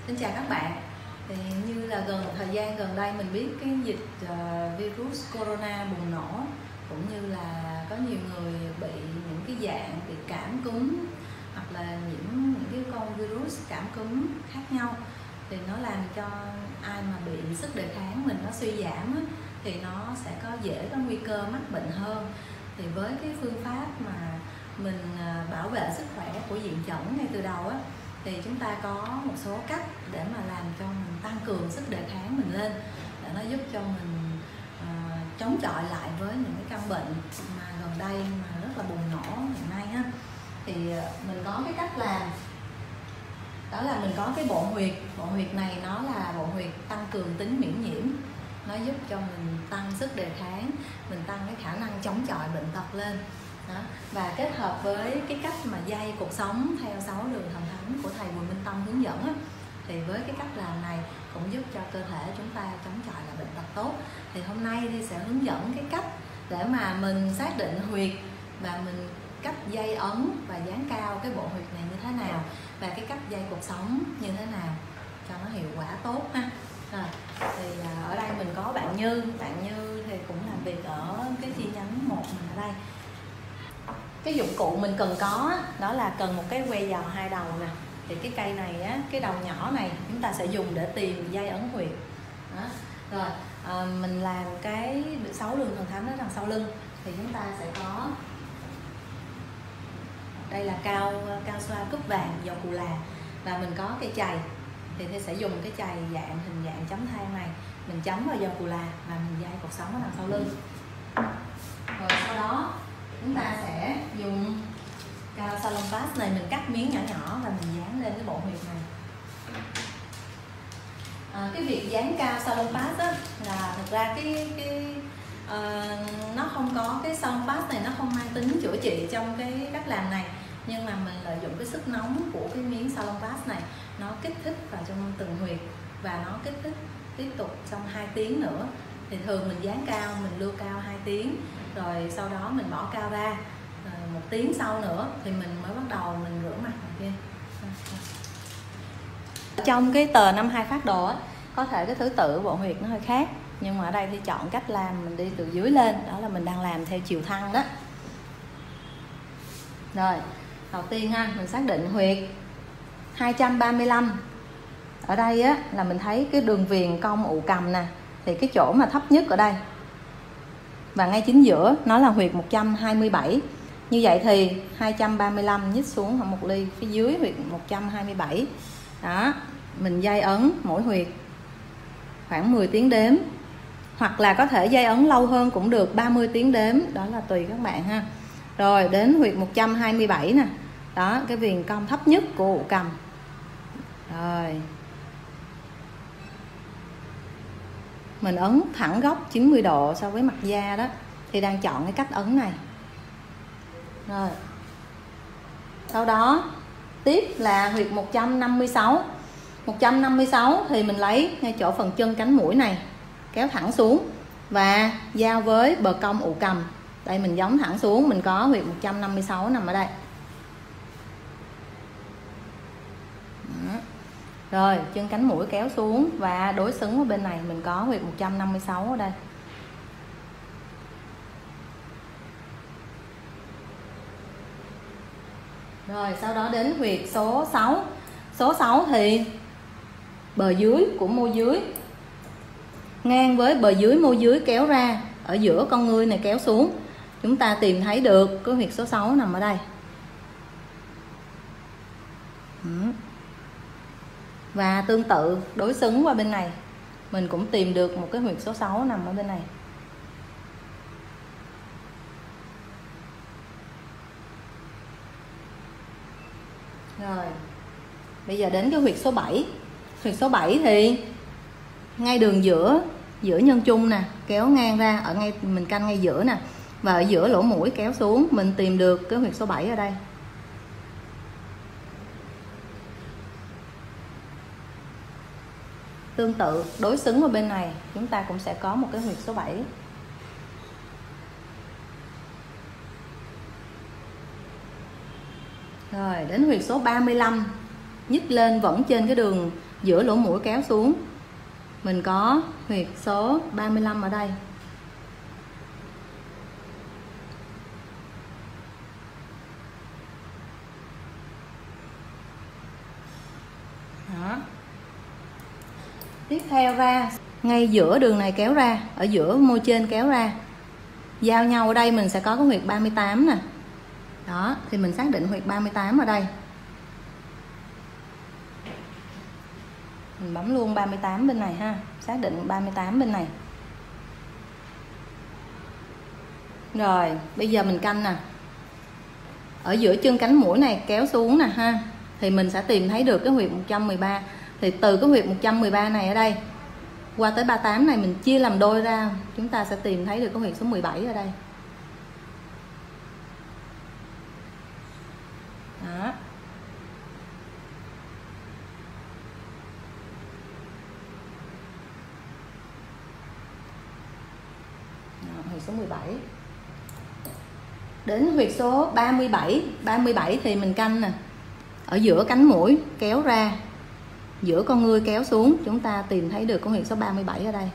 Xin chào các bạn. Thì như là thời gian gần đây mình biết cái dịch virus corona bùng nổ, cũng như là có nhiều người bị những cái dạng bị cảm cúm hoặc là những cái con virus cảm cúm khác nhau, thì nó làm cho ai mà bị sức đề kháng mình nó suy giảm á, thì nó sẽ có nguy cơ mắc bệnh hơn. Thì với cái phương pháp mà mình bảo vệ sức khỏe của Diện Chẩn ngay từ đầu á, thì chúng ta có một số cách để mà làm cho mình tăng cường sức đề kháng mình lên, để nó giúp cho mình chống chọi lại với những cái căn bệnh mà gần đây mà rất là bùng nổ hiện nay ha. Thì mình có cái cách làm, đó là mình có cái bộ huyệt này, nó là bộ huyệt tăng cường tính miễn nhiễm, nó giúp cho mình tăng sức đề kháng, mình tăng cái khả năng chống chọi bệnh tật lên đó. Và kết hợp với cái cách mà day cuộc sống theo 6 đường thần thánh của thầy Bùi Minh Tâm hướng dẫn á, thì với cái cách làm này cũng giúp cho cơ thể chúng ta chống chọi lại bệnh tật tốt. Thì hôm nay thì sẽ hướng dẫn cái cách để mà mình xác định huyệt và mình cách day ấn và dán cao cái bộ huyệt này như thế nào, và cái cách day cuộc sống như thế nào cho nó hiệu quả tốt ha. Rồi, thì ở đây mình có bạn Như thì cũng làm việc ở cái chi nhánh 1 mình ở đây. Cái dụng cụ mình cần có đó là cần một cái que giò 2 đầu nè. Thì cái cây này á, cái đầu nhỏ này chúng ta sẽ dùng để tìm dây ấn huyệt đó. Rồi mình làm cái 6 đường thần thánh ở đằng sau lưng, thì chúng ta sẽ có đây là cao xoa cúp vàng dầu cù là, và mình có cây chày. Thì sẽ dùng cái chày hình dạng chấm than này, mình chấm vào dầu cù là và mình dây cuộc sống ở đằng sau lưng. Rồi sau đó chúng ta sẽ dùng cao salon pass này, mình cắt miếng nhỏ nhỏ và mình dán lên cái bộ huyệt này. Cái việc dán cao salon pass á, là thực ra nó không có, cái salon pass này nó không mang tính chữa trị trong cái cách làm này, nhưng mà mình lợi dụng cái sức nóng của cái miếng salon pass này, nó kích thích vào trong từng huyệt và nó kích thích tiếp tục trong 2 tiếng nữa. Thì thường mình dán cao, mình lưu cao 2 tiếng, rồi sau đó mình bỏ cao ra, rồi 1 tiếng sau nữa thì mình mới bắt đầu mình rửa mặt này kia. Trong cái tờ 52 phác đồ á, có thể cái thứ tự bộ huyệt nó hơi khác, nhưng mà ở đây thì chọn cách làm mình đi từ dưới lên, đó là mình đang làm theo chiều thăng đó. Rồi, đầu tiên ha, mình xác định huyệt 235. Ở đây á là mình thấy cái đường viền cong ụ cầm nè, thì cái chỗ mà thấp nhất ở đây và ngay chính giữa nó là huyệt 127. Như vậy thì 235 nhích xuống khoảng 1 ly phía dưới huyệt 127. Đó, mình day ấn mỗi huyệt khoảng 10 tiếng đếm, hoặc là có thể day ấn lâu hơn cũng được, 30 tiếng đếm, đó là tùy các bạn ha. Rồi đến huyệt 127 nè. Đó, cái viền cong thấp nhất của ụ cầm. Rồi. Mình ấn thẳng góc 90 độ so với mặt da đó, thì đang chọn cái cách ấn này. Rồi. Sau đó tiếp là huyệt 156. 156 thì mình lấy ngay chỗ phần chân cánh mũi này, kéo thẳng xuống và giao với bờ cong ụ cầm. Đây mình gióng thẳng xuống, mình có huyệt 156 nằm ở đây. Đó. Rồi chân cánh mũi kéo xuống và đối xứng với bên này, mình có huyệt 156 ở đây. Rồi sau đó đến huyệt số 6. Số 6 thì bờ dưới của môi dưới ngang với bờ dưới môi dưới kéo ra, ở giữa con ngươi này kéo xuống. Chúng ta tìm thấy được cái huyệt số 6 nằm ở đây. Và tương tự đối xứng qua bên này, mình cũng tìm được một cái huyệt số 6 nằm ở bên này. Rồi, bây giờ đến cái huyệt số 7. Huyệt số 7 thì ngay đường giữa nhân trung nè, kéo ngang ra, ở ngay mình canh ngay giữa nè, và ở giữa lỗ mũi kéo xuống, mình tìm được cái huyệt số 7 ở đây. Tương tự đối xứng ở bên này, chúng ta cũng sẽ có một cái huyệt số 7. Rồi đến huyệt số 35, nhích lên vẫn trên cái đường giữa lỗ mũi kéo xuống mình có huyệt số 35 ở đây. Đó. Tiếp theo ra ngay giữa đường này kéo ra, ở giữa môi trên kéo ra, giao nhau ở đây mình sẽ có cái huyệt 38 nè. Đó, thì mình xác định huyệt 38 ở đây. Mình bấm luôn 38 bên này ha, xác định 38 bên này. Rồi, bây giờ mình canh nè. Ở giữa chân cánh mũi này kéo xuống nè ha, thì mình sẽ tìm thấy được cái huyệt 113. Thì từ cái huyệt 113 này ở đây qua tới 38 này mình chia làm đôi ra, chúng ta sẽ tìm thấy được cái huyệt số 17 ở đây. Đó. Huyệt số 17. Đến huyệt số 37 thì mình canh nè. Ở giữa cánh mũi kéo ra, giữa con ngươi kéo xuống, chúng ta tìm thấy được con huyệt số 37 ở đây.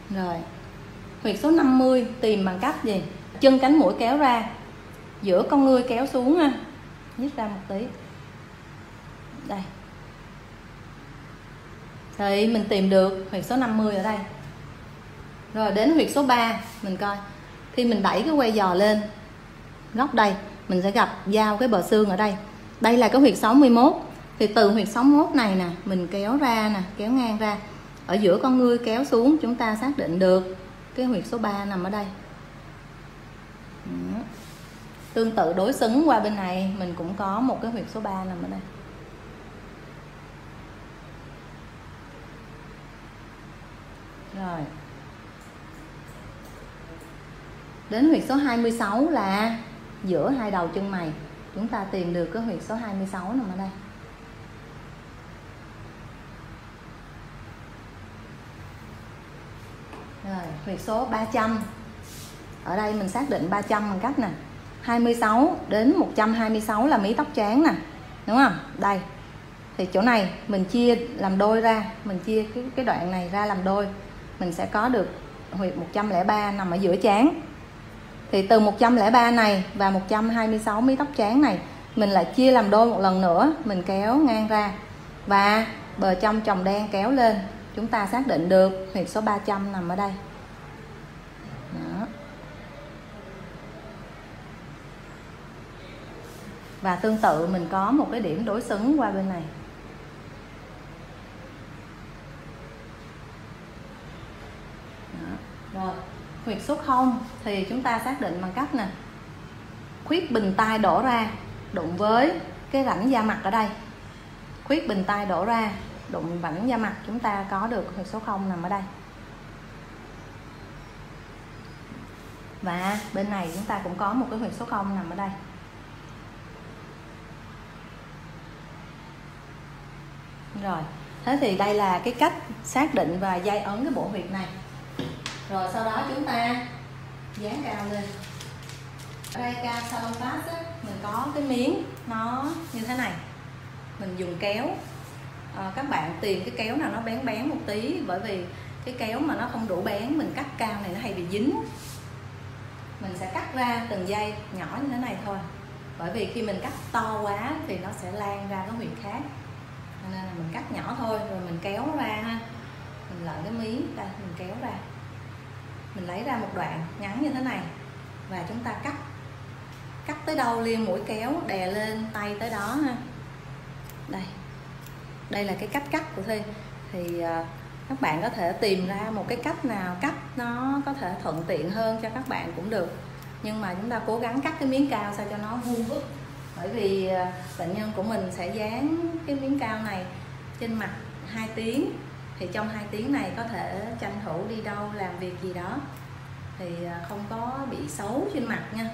Rồi, huyệt số 50 tìm bằng cách gì? Chân cánh mũi kéo ra, giữa con ngươi kéo xuống ha. Nhích ra một tí. Đây. Thì mình tìm được huyệt số 50 ở đây. Rồi đến huyệt số 3 mình coi. Khi mình đẩy cái que giò lên góc đây, mình sẽ gặp giao cái bờ xương ở đây. Đây là cái huyệt 61. Thì từ huyệt 61 này nè, mình kéo ra nè, kéo ngang ra. Ở giữa con ngươi kéo xuống, chúng ta xác định được cái huyệt số 3 nằm ở đây. Tương tự đối xứng qua bên này, mình cũng có một cái huyệt số 3 nằm ở đây. Rồi. Đến huyệt số 26 là giữa hai đầu chân mày. Chúng ta tìm được cái huyệt số 26 nằm ở đây. Rồi, huyệt số 300. Ở đây mình xác định 300 bằng cách nè. 26 đến 126 là mí tóc trán nè. Đúng không? Đây. Thì chỗ này mình chia làm đôi ra, mình chia cái đoạn này ra làm đôi. Mình sẽ có được huyệt 103 nằm ở giữa trán. Thì từ 103 này và 126 mí tóc trán này, mình lại chia làm đôi một lần nữa, mình kéo ngang ra và bờ trong tròng đen kéo lên, chúng ta xác định được huyệt số 300 nằm ở đây. Đó. Và tương tự mình có một cái điểm đối xứng qua bên này. Đó. Rồi, huyệt số 0 thì chúng ta xác định bằng cách nè, khuyết bình tai đổ ra đụng với cái rãnh da mặt ở đây. Khuyết bình tai đổ ra đụng rãnh da mặt, chúng ta có được huyệt số 0 nằm ở đây. Và bên này chúng ta cũng có một cái huyệt số 0 nằm ở đây. Rồi, thế thì đây là cái cách xác định và dây ấn cái bộ huyệt này. Rồi sau đó chúng ta dán cao lên. Ở đây cao salon pass á, mình có cái miếng nó như thế này. Mình dùng kéo. Các bạn tìm cái kéo nào nó bén bén một tí, bởi vì cái kéo mà nó không đủ bén, mình cắt cao này nó hay bị dính. Mình sẽ cắt ra từng dây nhỏ như thế này thôi. Bởi vì khi mình cắt to quá thì nó sẽ lan ra cái huyệt khác. Nên là mình cắt nhỏ thôi, rồi mình kéo ra ha. Mình lợi cái miếng đây, mình kéo ra. Mình lấy ra một đoạn ngắn như thế này và chúng ta cắt tới đâu liên mũi kéo đè lên tay tới đó ha. Đây là cái cách cắt của Thi. Thì các bạn có thể tìm ra một cái cách nào cắt nó có thể thuận tiện hơn cho các bạn cũng được. Nhưng mà chúng ta cố gắng cắt cái miếng cao sao cho nó vuông vức. Bởi vì bệnh nhân của mình sẽ dán cái miếng cao này trên mặt 2 tiếng. Thì trong 2 tiếng này có thể tranh thủ đi đâu làm việc gì đó thì không có bị xấu trên mặt nha.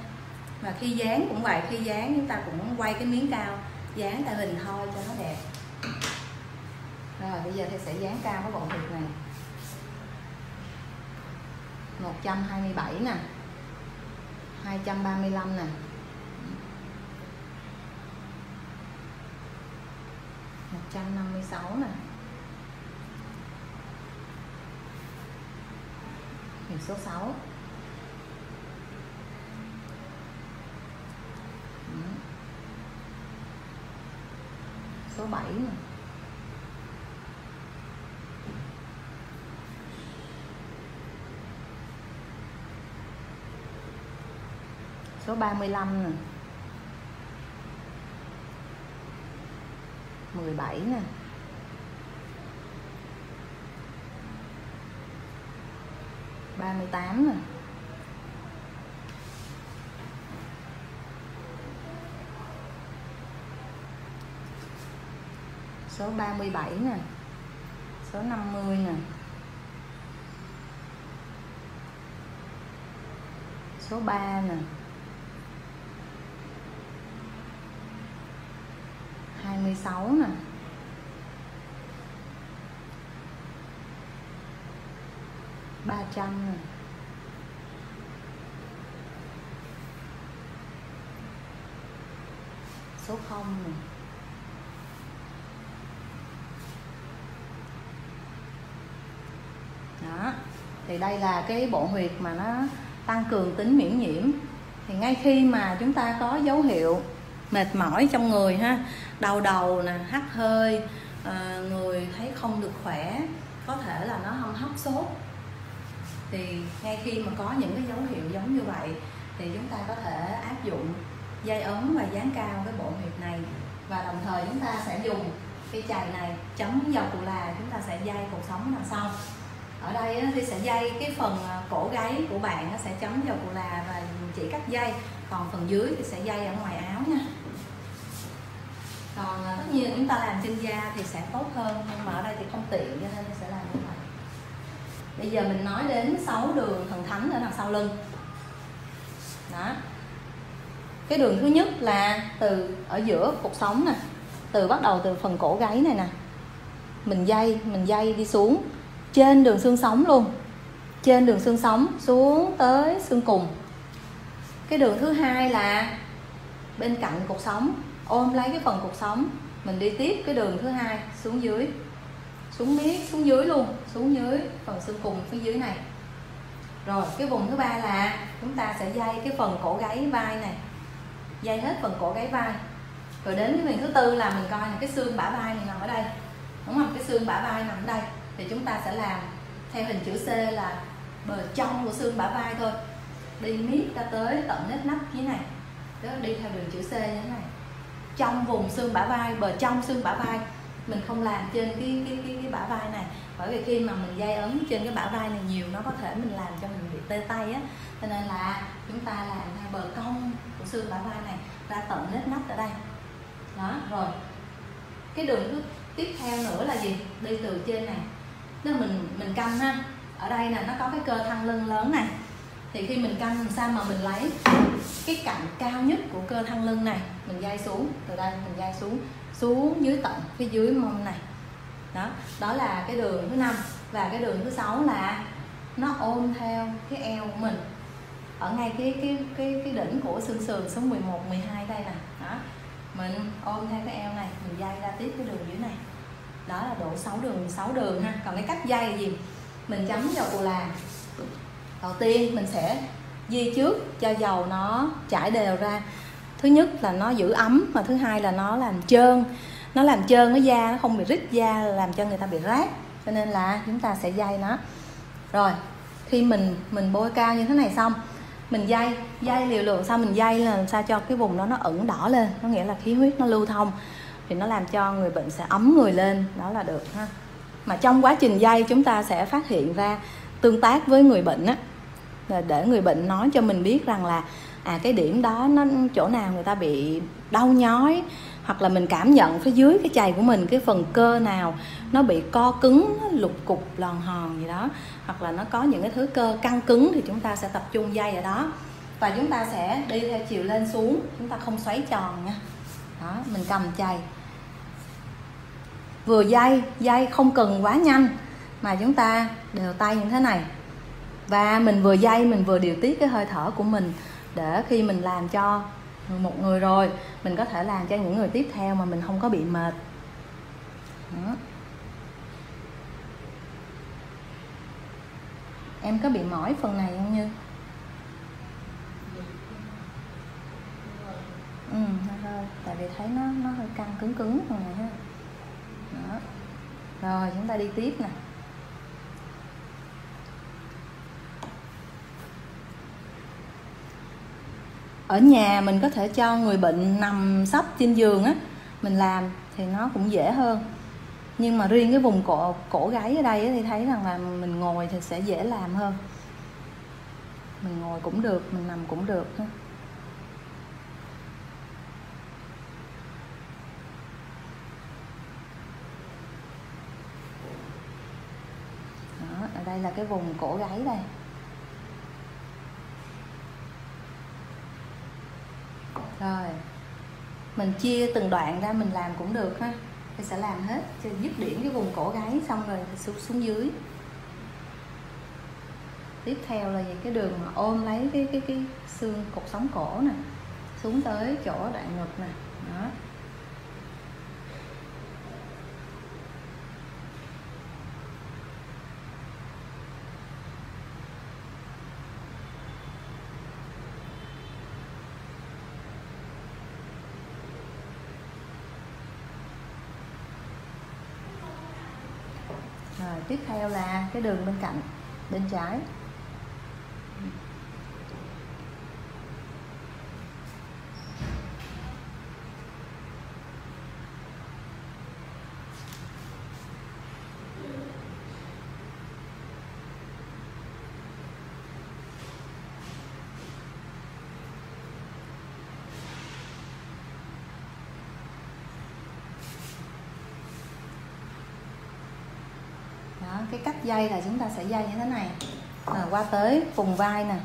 Và khi dán cũng vậy, khi dán chúng ta cũng quay cái miếng cao, dán tại hình thôi cho nó đẹp. Rồi bây giờ thì sẽ dán cao cái bộ huyệt này. 127 nè, 235 nè, 156 nè, huyệt số 6. Số 7 nè, số 35 nè, 17 nè, 38 nè, số 37 nè, số 50 nè, số 3 nè, 26 nè, 300 nè, số 0 nè, đó. Thì đây là cái bộ huyệt mà nó tăng cường tính miễn nhiễm. Thì ngay khi mà chúng ta có dấu hiệu mệt mỏi trong người ha, đau đầu nè, hắt hơi, người thấy không được khỏe, có thể là nó hâm hấp sốt, thì ngay khi mà có những cái dấu hiệu giống như vậy thì chúng ta có thể áp dụng dây ấm và dán cao cái bộ huyệt này, và đồng thời chúng ta sẽ dùng cái chày này chấm dầu cù là, chúng ta sẽ dây cột sống đằng sau. Ở đây thì sẽ dây cái phần cổ gáy của bạn, nó sẽ chấm dầu cù là và chỉ cắt dây, còn phần dưới thì sẽ dây ở ngoài áo nha. Còn tất nhiên chúng ta làm trên da thì sẽ tốt hơn, nhưng mà ở đây thì không tiện cho nên sẽ làm như vậy. Bây giờ mình nói đến 6 đường thần thánh ở đằng sau lưng. Đó. Cái đường thứ nhất là từ ở giữa cột sống nè, bắt đầu từ phần cổ gáy này nè, mình dây đi xuống trên đường xương sống luôn, trên đường xương sống xuống tới xương cùng. Cái đường thứ hai là bên cạnh cột sống, ôm lấy cái phần cột sống, mình đi tiếp cái đường thứ hai xuống dưới, xuống miết xuống dưới luôn, xuống dưới phần xương cùng phía dưới này. Rồi cái vùng thứ ba là chúng ta sẽ dây cái phần cổ gáy vai này, dây hết phần cổ gáy vai. Rồi đến cái miền thứ tư là mình coi là cái xương bả vai này nằm ở đây, đúng không? Cái xương bả vai nằm ở đây thì chúng ta sẽ làm theo hình chữ C là bờ trong của xương bả vai thôi, đi miết ra tới tận nếp nách như này, đó, đi theo đường chữ C như thế này, trong vùng xương bả vai, bờ trong xương bả vai. Mình không làm trên cái bả vai này, bởi vì khi mà mình dây ấn trên cái bả vai này nhiều, nó có thể mình làm cho mình bị tê tay á, cho nên là chúng ta làm theo bờ cong của xương bả vai này ra tận nếp nách ở đây. Đó, rồi cái đường tiếp theo nữa là gì? Đi từ trên này, nếu mình canh ha, ở đây nè nó có cái cơ thắt lưng lớn này, thì khi mình canh làm sao mà mình lấy cái cạnh cao nhất của cơ thắt lưng này, mình dây xuống từ đây, mình dây xuống dưới tận phía dưới mông này. Đó là cái đường thứ 5. Và cái đường thứ 6 là nó ôm theo cái eo của mình ở ngay cái đỉnh của xương sườn số 11, 12 đây nè. Đó, mình ôm theo cái eo này, mình dây ra tiếp cái đường dưới này. Đó là độ 6 đường ha. Còn cái cách dây là gì? Mình chấm dầu cù là. Đầu tiên mình sẽ di trước cho dầu nó chảy đều ra. Thứ nhất là nó giữ ấm, mà thứ hai là nó làm trơn. Nó làm trơn cái da, nó không bị rít da, làm cho người ta bị rát. Cho nên là chúng ta sẽ dây nó. Rồi, khi mình bôi cao như thế này xong, mình dây liều lượng sao mình dây là làm sao cho cái vùng đó nó ửng đỏ lên, có nghĩa là khí huyết nó lưu thông, thì nó làm cho người bệnh sẽ ấm người lên, đó là được ha. Mà trong quá trình dây chúng ta sẽ phát hiện ra, tương tác với người bệnh á, để người bệnh nói cho mình biết rằng là cái điểm đó nó chỗ nào người ta bị đau nhói, hoặc là mình cảm nhận phía dưới cái chày của mình cái phần cơ nào nó bị co cứng, lục cục, lòn hòn gì đó, hoặc là nó có những cái thứ cơ căng cứng thì chúng ta sẽ tập trung dây ở đó. Và chúng ta sẽ đi theo chiều lên xuống, chúng ta không xoáy tròn nha. Đó, mình cầm chày, vừa dây không cần quá nhanh, mà chúng ta đều tay như thế này. Và mình vừa dây mình vừa điều tiết cái hơi thở của mình, để khi mình làm cho một người rồi, mình có thể làm cho những người tiếp theo mà mình không có bị mệt. Đó. Em có bị mỏi phần này không Như? Hơi, tại vì thấy nó hơi căng cứng cứng phần này ha. Đó. Rồi chúng ta đi tiếp nè. Ở nhà mình có thể cho người bệnh nằm sấp trên giường á, mình làm thì nó cũng dễ hơn. Nhưng mà riêng cái vùng cổ gáy ở đây thì thấy rằng là mình ngồi thì sẽ dễ làm hơn. Mình ngồi cũng được, mình nằm cũng được ha. Đó, ở đây là cái vùng cổ gáy đây. Rồi mình chia từng đoạn ra mình làm cũng được ha. Thì sẽ làm hết cho dứt điểm cái vùng cổ gáy xong rồi xuống dưới. Tiếp theo là cái đường mà ôm lấy cái xương cột sống cổ nè, xuống tới chỗ đoạn ngực nè. Đó. Rồi tiếp theo là cái đường bên cạnh, bên trái. Đó, cái cách dây là chúng ta sẽ dây như thế này. Qua tới vùng vai nè.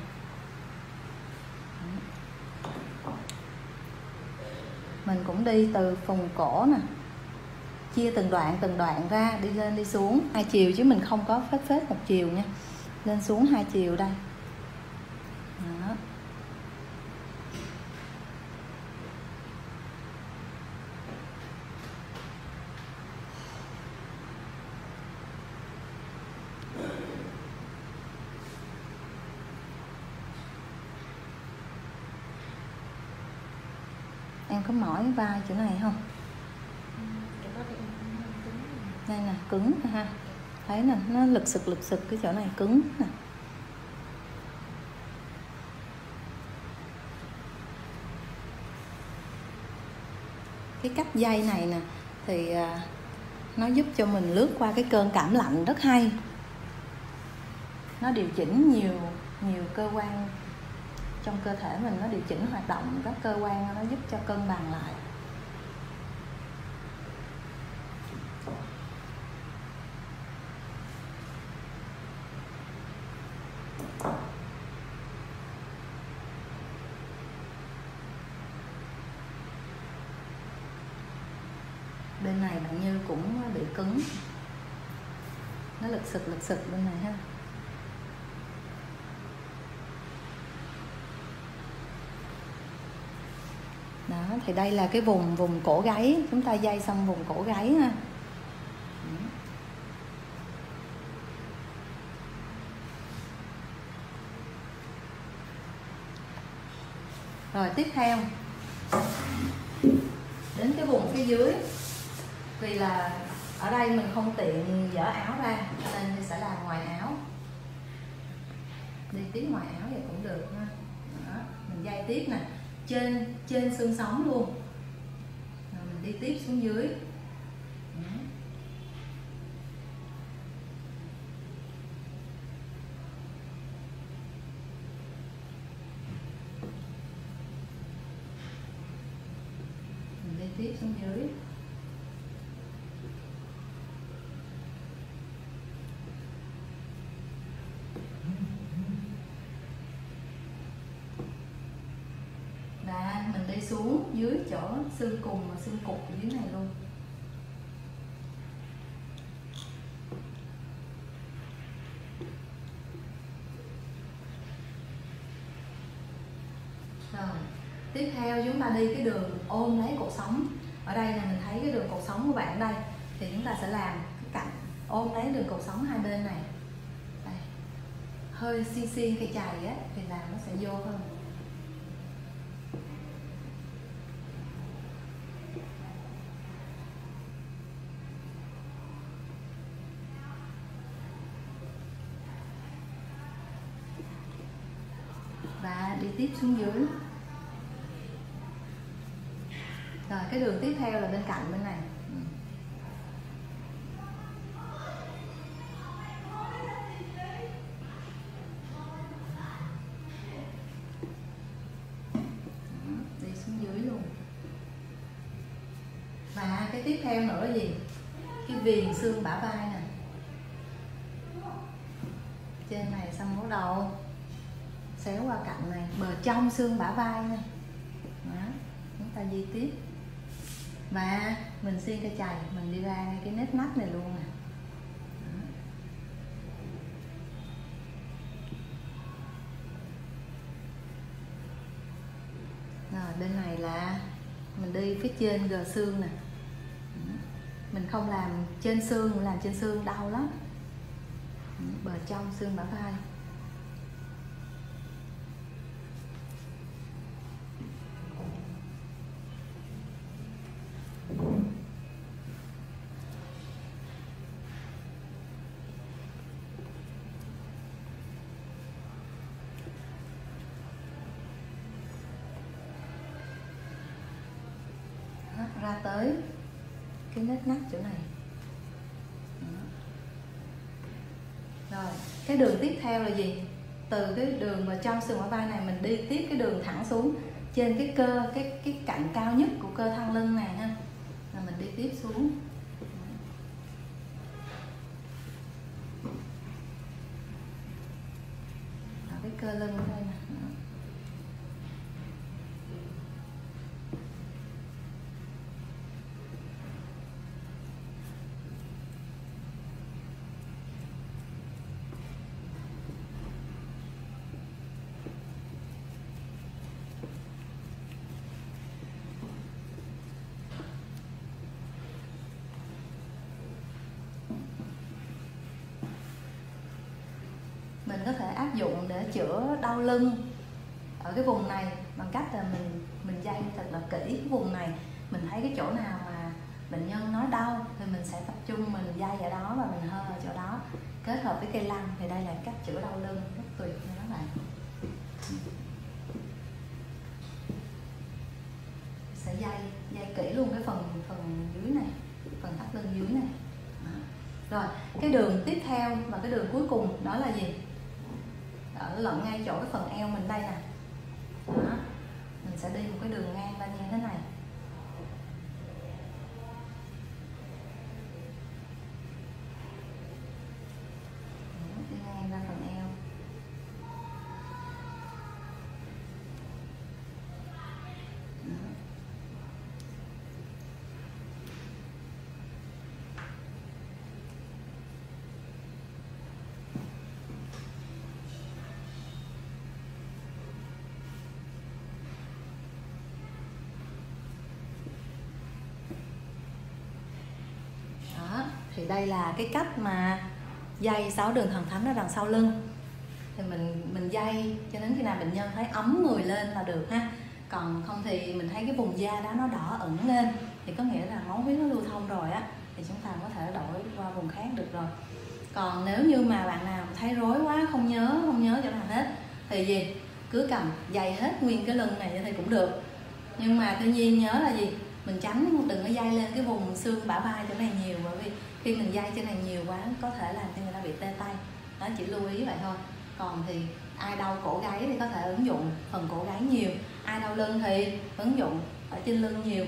Mình cũng đi từ vùng cổ nè, chia từng đoạn ra, đi lên đi xuống hai chiều chứ mình không có phết một chiều nha, lên xuống hai chiều đây. Đó. Em có mỏi vai chỗ này không? Đây nè, cứng ha. Thấy nè, nó lực sực cái chỗ này cứng nè. Cái cách dây này nè thì nó giúp cho mình lướt qua cái cơn cảm lạnh rất hay. Nó điều chỉnh nhiều cơ quan trong cơ thể mình, nó điều chỉnh hoạt động các cơ quan, nó giúp cho cân bằng lại. Bên này bạn Như cũng bị cứng, nó lực sực bên này ha. Đó, thì đây là cái vùng cổ gáy, chúng ta dây xong vùng cổ gáy ha. Rồi tiếp theo đến cái vùng phía dưới, vì là ở đây mình không tiện dỡ áo ra nên sẽ làm ngoài áo, đi tiếp ngoài áo vậy cũng được ha. Đó, mình dây tiếp nè, trên xương sống luôn, rồi mình đi tiếp xuống dưới. Đó. Mình đi tiếp xuống dưới. Và mình đi xuống dưới chỗ xương cùng và xương cụt dưới này luôn. Rồi, tiếp theo chúng ta đi cái đường ôm lấy cột sống. Ở đây là mình thấy cái đường cột sống của bạn đây. thì chúng ta sẽ làm cái cạnh ôm lấy đường cột sống hai bên này. Đây. Hơi xiên xiên cây chày á thì làm nó sẽ vô hơn. Và đi tiếp xuống dưới. Rồi cái đường tiếp theo là bên cạnh bên này. Đi xuống dưới luôn. Và cái tiếp theo nữa là gì? Cái viền xương bả vai nè. Trên này xong mấu đầu. Xéo qua cạnh này, bờ trong xương bả vai nè. Đó, chúng ta di tiếp. Và mình xiên cây chày, mình đi ra ngay cái nếp nách này luôn nè. Rồi bên này là mình đi phía trên gờ xương nè. Mình không làm trên xương, làm trên xương đau lắm. Bờ trong xương bả vai. Ra tới cái nếp nách chỗ này. Rồi cái đường tiếp theo là gì? Từ cái đường vào trong xương bả vai này mình đi tiếp cái đường thẳng xuống trên cái cơ, cái cạnh cao nhất của cơ thắt lưng này ha, là mình đi tiếp xuống. Ở cái cơ lưng đây nè. Mình có thể áp dụng để chữa đau lưng ở cái vùng này bằng cách là mình day thật là kỹ cái vùng này. Mình thấy cái chỗ nào mà bệnh nhân nói đau thì mình sẽ tập trung mình day ở đó và mình hơi ở chỗ đó, kết hợp với cây lăn. Thì đây là cách chữa đau lưng rất tuyệt nha các bạn. Sẽ day kỹ luôn cái phần dưới này, phần thắt lưng dưới này. Đó. Rồi cái đường tiếp theo và cái đường cuối cùng đó là gì? Ở lẫn ngay chỗ cái phần eo mình đây nè. Đó. Mình sẽ đi một cái đường ngang lên như thế này. Đi ngang ra phần eo. Thì đây là cái cách mà day 6 đường thần thánh ở đằng sau lưng. Thì mình day cho đến khi nào bệnh nhân thấy ấm người lên là được ha. Còn không thì mình thấy cái vùng da đó nó đỏ ửng lên thì có nghĩa là máu huyết nó lưu thông rồi á, thì chúng ta có thể đổi qua vùng khác được rồi. Còn nếu như mà bạn nào thấy rối quá, không nhớ chỗ nào hết thì gì, cứ cầm day hết nguyên cái lưng này thì cũng được. Nhưng mà tuy nhiên nhớ là gì, mình tránh đừng có day lên cái vùng xương bả vai chỗ này nhiều, bởi vì khi mình day trên này nhiều quá có thể làm cho người ta bị tê tay. Đó, chỉ lưu ý vậy thôi. Còn thì ai đau cổ gáy thì có thể ứng dụng phần cổ gáy nhiều, ai đau lưng thì ứng dụng ở trên lưng nhiều.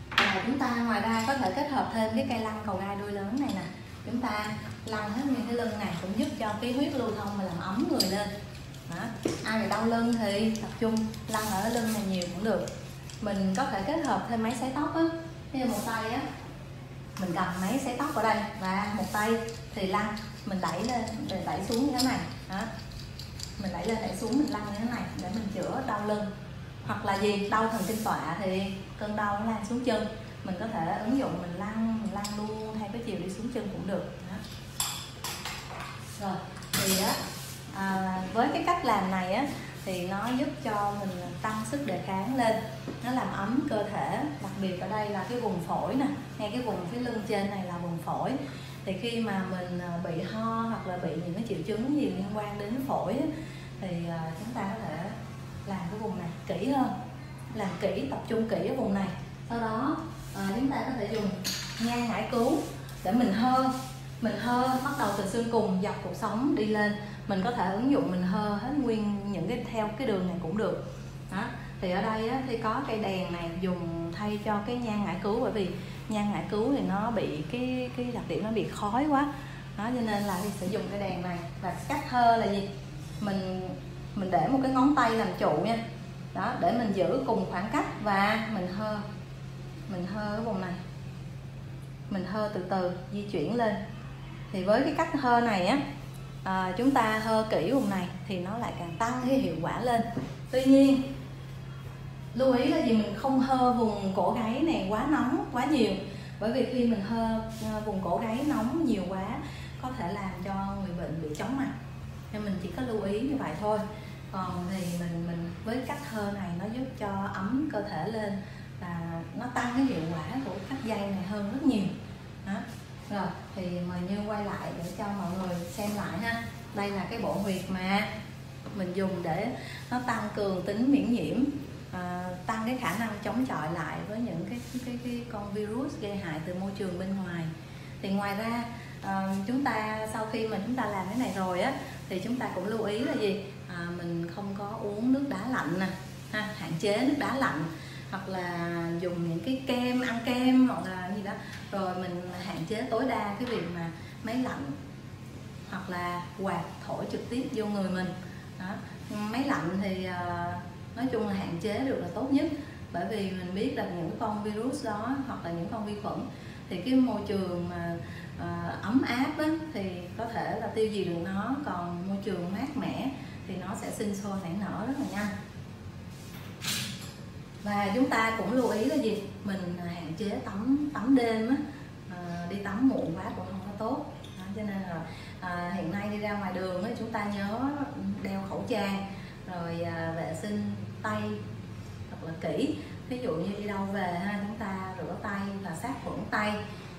Và chúng ta ngoài ra có thể kết hợp thêm cái cây lăn cầu gai đuôi lớn này nè, chúng ta lăn hết nguyên cái lưng này cũng giúp cho cái huyết lưu thông và làm ấm người lên. Đó. Ai bị đau lưng thì tập trung lăn ở lưng này nhiều cũng được. Mình có thể kết hợp thêm máy sấy tóc á, như một tay á mình cầm máy sấy tóc ở đây và một tay thì lăn, mình đẩy lên rồi đẩy xuống như thế này. Đó. Mình đẩy lên đẩy xuống, mình lăn như thế này để mình chữa đau lưng. hoặc là gì đau thần kinh tọa thì cơn đau nó lan xuống chân, mình có thể ứng dụng mình lăn luôn theo cái chiều đi xuống chân cũng được đó. Rồi thì á với cái cách làm này á thì nó giúp cho mình tăng sức đề kháng lên, nó làm ấm cơ thể, đặc biệt ở đây là cái vùng phổi nè, ngay cái vùng phía lưng trên này là vùng phổi. Thì khi mà mình bị ho hoặc là bị những cái triệu chứng gì liên quan đến phổi á, thì chúng ta có thể làm cái vùng này kỹ hơn, làm kỹ, tập trung kỹ ở vùng này. Sau đó chúng ta có thể dùng nhang ngải cứu để mình hơ bắt đầu từ xương cùng dọc cột sống đi lên. Mình có thể ứng dụng mình hơ hết nguyên những cái theo cái đường này cũng được đó. Thì ở đây á, thì có cây đèn này dùng thay cho cái nhang ngải cứu, bởi vì nhang ngải cứu thì nó bị cái đặc điểm nó bị khói quá đó, cho nên là thì sẽ dùng cái đèn này. Và cách hơ là gì, mình để một cái ngón tay làm trụ nha đó, để mình giữ cùng khoảng cách và mình hơ cái vùng này, mình hơ từ từ di chuyển lên. Thì với cái cách hơ này á chúng ta hơ kỹ vùng này thì nó lại càng tăng cái hiệu quả lên. Tuy nhiên lưu ý là gì, mình không hơ vùng cổ gáy này quá nóng quá nhiều, bởi vì khi mình hơ vùng cổ gáy nóng nhiều quá có thể làm cho người bệnh bị chóng mặt, nên mình chỉ có lưu ý như vậy thôi. Còn thì mình với cách hơ này nó giúp cho ấm cơ thể lên và nó tăng cái hiệu quả của cách dây này hơn rất nhiều đó. Rồi thì mời Như quay lại để cho mọi người xem lại ha. Đây là cái bộ huyệt mà mình dùng để nó tăng cường tính miễn nhiễm, tăng cái khả năng chống chọi lại với những cái con virus gây hại từ môi trường bên ngoài. Thì ngoài ra chúng ta sau khi mà chúng ta làm cái này rồi á thì chúng ta cũng lưu ý là gì, mình không có uống nước đá lạnh nè ha, hạn chế nước đá lạnh, hoặc là dùng những cái kem, ăn kem hoặc là gì đó. Rồi mình hạn chế tối đa cái việc mà máy lạnh hoặc là quạt thổi trực tiếp vô người mình đó. Máy lạnh thì nói chung là hạn chế được là tốt nhất, bởi vì mình biết là những con virus đó hoặc là những con vi khuẩn thì cái môi trường mà ấm áp đó, thì có thể là tiêu diệt được nó, còn môi trường mát mẻ thì nó sẽ sinh sôi nảy nở rất là nhanh. Và chúng ta cũng lưu ý là gì, mình hạn chế tắm đêm á, đi tắm muộn quá cũng không có tốt đó, cho nên là hiện nay đi ra ngoài đường á, chúng ta nhớ đeo khẩu trang, rồi vệ sinh tay thật là kỹ. Ví dụ như đi đâu về ha, chúng ta rửa tay và sát khuẩn tay,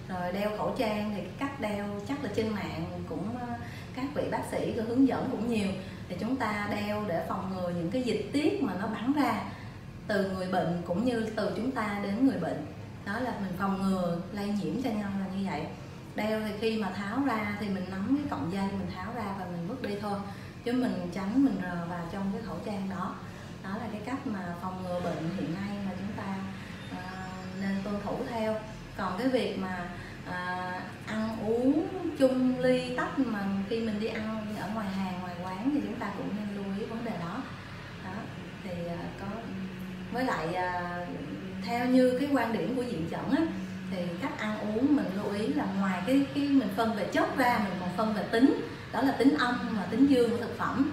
rồi đeo khẩu trang. Thì cách đeo chắc là trên mạng cũng các vị bác sĩ có hướng dẫn cũng nhiều, thì chúng ta đeo để phòng ngừa những cái dịch tiết mà nó bắn ra từ người bệnh cũng như từ chúng ta đến người bệnh. Đó là mình phòng ngừa lây nhiễm cho nhau là như vậy. Đeo thì khi mà tháo ra thì mình nắm cái cọng dây, mình tháo ra và mình vứt đi thôi, chứ mình tránh mình rờ vào trong cái khẩu trang đó. Đó là cái cách mà phòng ngừa bệnh hiện nay mà chúng ta nên tuân thủ theo. Còn cái việc mà ăn uống chung ly tách mà khi mình đi ăn ở ngoài hàng, ngoài quán thì chúng ta cũng nên lưu ý vấn đề đó. Đó thì có với lại theo như cái quan điểm của viện Chẩn á, thì cách ăn uống mình lưu ý là ngoài cái mình phân về chất ra, mình còn phân về tính, đó là tính âm và tính dương của thực phẩm.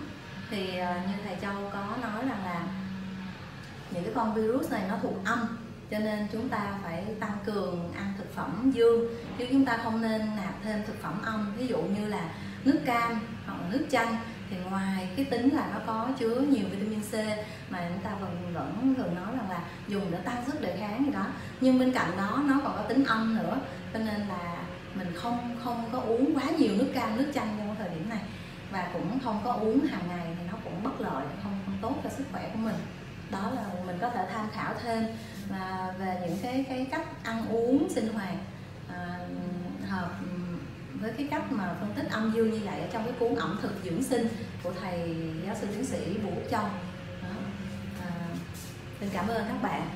Thì như thầy Châu có nói rằng là những cái con virus này nó thuộc âm, cho nên chúng ta phải tăng cường ăn thực phẩm dương, chứ chúng ta không nên nạp thêm thực phẩm âm. Ví dụ như là nước cam hoặc là nước chanh, thì ngoài cái tính là nó có chứa nhiều vitamin C mà chúng ta vẫn thường nói rằng là dùng để tăng sức đề kháng gì đó, nhưng bên cạnh đó nó còn có tính âm nữa, cho nên là mình không có uống quá nhiều nước cam, nước chanh trong thời điểm này, và cũng không có uống hàng ngày thì nó cũng bất lợi, không tốt cho sức khỏe của mình. Đó là mình có thể tham khảo thêm về những cái cách ăn uống sinh hoạt hợp với cái cách mà phân tích âm dương như vậy ở trong cái cuốn ẩm thực dưỡng sinh của thầy giáo sư tiến sĩ Bùi Quốc Châu. Xin cảm ơn các bạn.